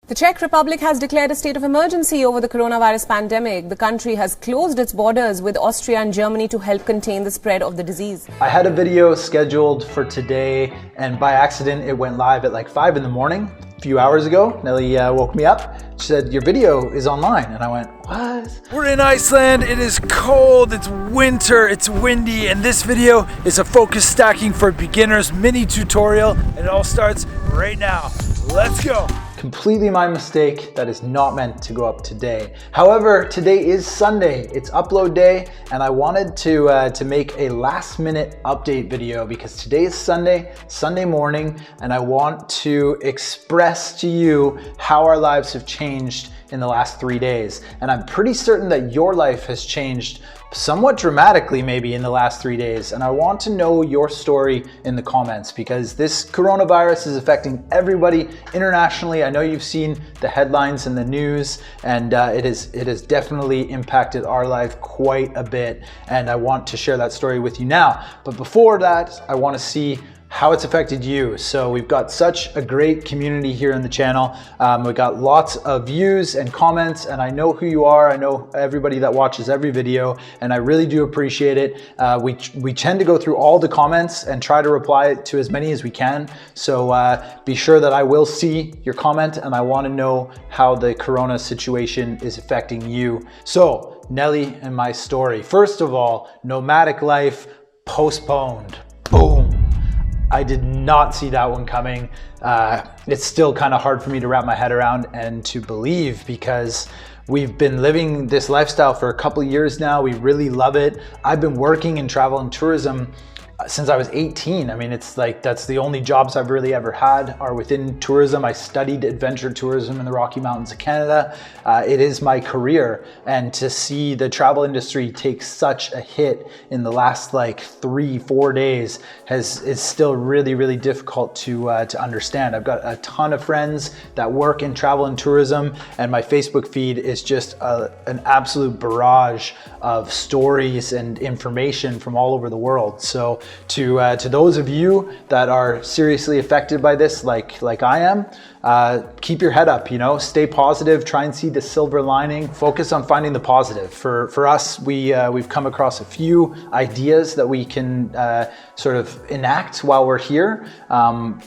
The Czech Republic has declared a state of emergency over the coronavirus pandemic. The country has closed its borders with Austria and Germany to help contain the spread of the disease. I had a video scheduled for today, and by accident it went live at like 5 in the morning a few hours ago. Nellie woke me up. She said, "Your video is online." And I went, "What?" We're in Iceland. It is cold, it's winter, it's windy, and this video is a focus stacking for beginners mini tutorial, and it all starts right now. Let's go. Completely my mistake. That is not meant to go up today. However, today is Sunday. It's upload day, and I wanted to make a last minute update video because today is Sunday morning, and I want to express to you how our lives have changed in the last 3 days. And I'm pretty certain that your life has changed somewhat dramatically maybe in the last 3 days. And I want to know your story in the comments because this coronavirus is affecting everybody internationally. I know you've seen the headlines in the news, and it has definitely impacted our life quite a bit. And I want to share that story with you now. But before that, I want to see how it's affected you. So we've got such a great community here in the channel. We've got lots of views and comments, and I know who you are. I know everybody that watches every video, and I really do appreciate it. We tend to go through all the comments and try to reply to as many as we can. So be sure that I will see your comment, and I want to know how the corona situation is affecting you. So Nellie and my story. First of all, nomadic life postponed. Boom. I did not see that one coming. It's still kind of hard for me to wrap my head around and to believe because we've been living this lifestyle for a couple of years now. We really love it. I've been working in travel and tourism since I was 18. I mean, it's like that's the only jobs I've really ever had are within tourism. I studied adventure tourism in the Rocky Mountains of Canada. It is my career, and to see the travel industry take such a hit in the last like 3-4 days is still really difficult to understand. I've got a ton of friends that work in travel and tourism, and my Facebook feed is just an absolute barrage of stories and information from all over the world. So to those of you that are seriously affected by this, like I am, keep your head up, stay positive, try and see the silver lining, focus on finding the positive. For us, we've come across a few ideas that we can sort of enact while we're here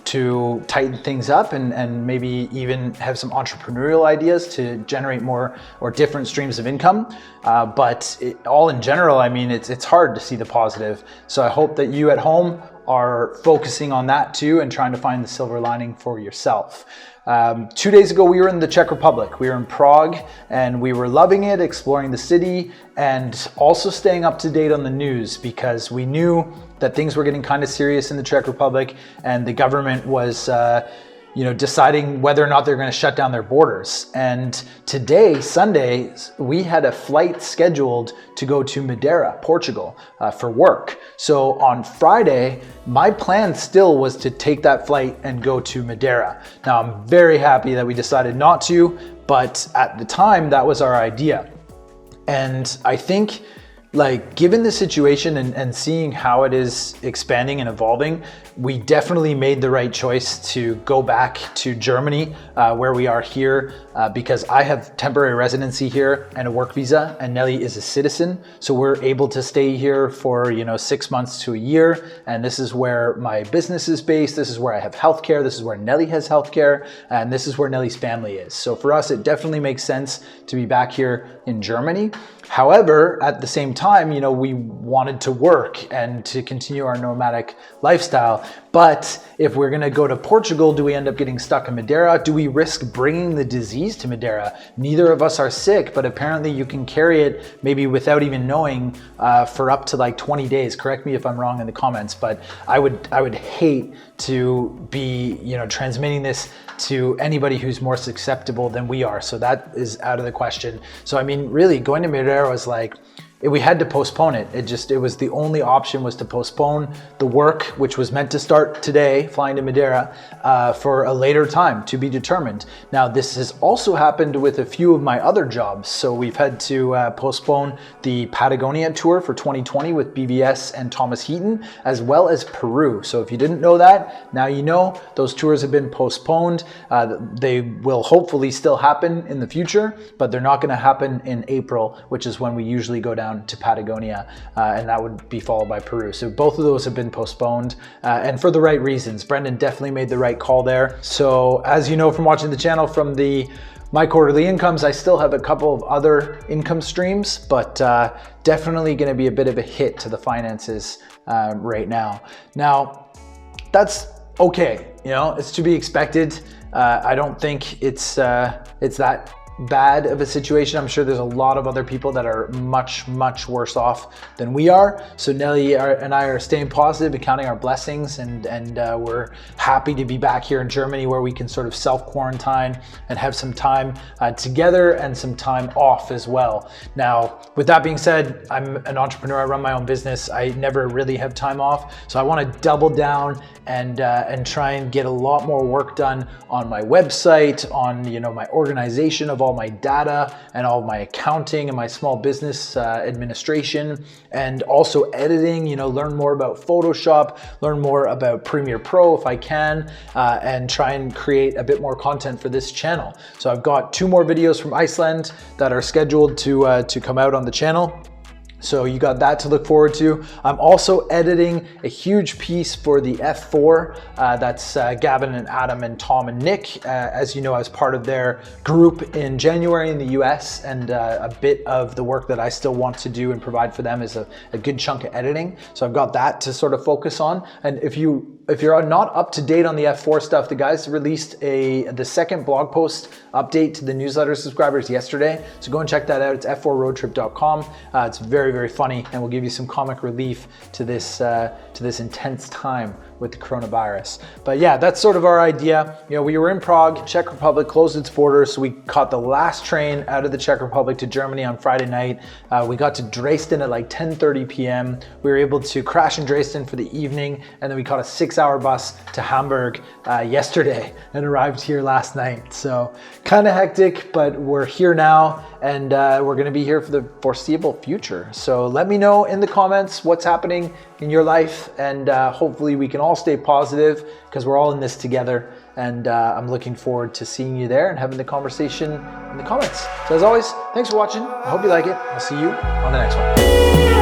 to tighten things up and maybe even have some entrepreneurial ideas to generate more or different streams of income. But all in general, I mean, it's hard to see the positive. So I hope that you at home are focusing on that too and trying to find the silver lining for yourself. 2 days ago, we were in the Czech Republic. We were in Prague, and we were loving it, exploring the city, and also staying up to date on the news because we knew that things were getting kind of serious in the Czech Republic, and the government was deciding whether or not they're going to shut down their borders. And today, Sunday, we had a flight scheduled to go to Madeira, Portugal, for work. So on Friday, my plan still was to take that flight and go to Madeira. Now, I'm very happy that we decided not to, but at the time, that was our idea. And I think, given the situation and seeing how it is expanding and evolving, we definitely made the right choice to go back to Germany, where we are here, because I have temporary residency here and a work visa, and Nellie is a citizen. So we're able to stay here for, 6 months to a year. And this is where my business is based. This is where I have healthcare. This is where Nellie has healthcare. And this is where Nellie's family is. So for us, it definitely makes sense to be back here in Germany. However, at the same time, we wanted to work and to continue our nomadic lifestyle. But if we're going to go to Portugal, do we end up getting stuck in Madeira? Do we risk bringing the disease to Madeira? Neither of us are sick, but apparently you can carry it maybe without even knowing for up to 20 days. Correct me if I'm wrong in the comments, but I would hate to be transmitting this to anybody who's more susceptible than we are. So that is out of the question. So I mean, really going to Madeira was we had to postpone it. It was the only option was to postpone the work, which was meant to start today, flying to Madeira, for a later time to be determined. Now, this has also happened with a few of my other jobs. So we've had to postpone the Patagonia tour for 2020 with BBS and Thomas Heaton, as well as Peru. So if you didn't know that, now you know. Those tours have been postponed. They will hopefully still happen in the future, but they're not going to happen in April, which is when we usually go down to Patagonia, and that would be followed by Peru. So both of those have been postponed, and for the right reasons. Brendan definitely made the right call there. So as you know from watching the channel, from my quarterly incomes, I still have a couple of other income streams, but definitely going to be a bit of a hit to the finances right now. Now, that's okay, you know, it's to be expected. I don't think it's that bad of a situation. I'm sure there's a lot of other people that are much worse off than we are. So Nellie and I are staying positive and counting our blessings, and we're happy to be back here in Germany, where we can sort of self-quarantine and have some time together and some time off as well. Now, with that being said, I'm an entrepreneur. I run my own business. I never really have time off, so I want to double down and try and get a lot more work done on my website, on my organization of all my data and all my accounting and my small business administration, and also editing. Learn more about Photoshop, learn more about Premiere Pro if I can, and try and create a bit more content for this channel. So I've got 2 more videos from Iceland that are scheduled to come out on the channel. So you got that to look forward to. I'm also editing a huge piece for the F4. That's Gavin and Adam and Tom and Nick, as you know, as part of their group in January in the US. And a bit of the work that I still want to do and provide for them is a good chunk of editing. So I've got that to sort of focus on. And if you're not up to date on the F4 stuff, the guys released the second blog post update to the newsletter subscribers yesterday. So go and check that out. It's f4roadtrip.com. It's very funny, and will give you some comic relief to this intense time with the coronavirus. But yeah, that's sort of our idea. We were in Prague. Czech Republic closed its borders, so we caught the last train out of the Czech Republic to Germany on Friday night. We got to Dresden at like 10:30 p.m. We were able to crash in Dresden for the evening, and then we caught a 6-hour bus to Hamburg yesterday and arrived here last night. So kind of hectic, but we're here now, and we're going to be here for the foreseeable future. So let me know in the comments what's happening in your life, and hopefully we can all stay positive, because we're all in this together. And I'm looking forward to seeing you there and having the conversation in the comments. So as always, thanks for watching. I hope you like it. I'll see you on the next one.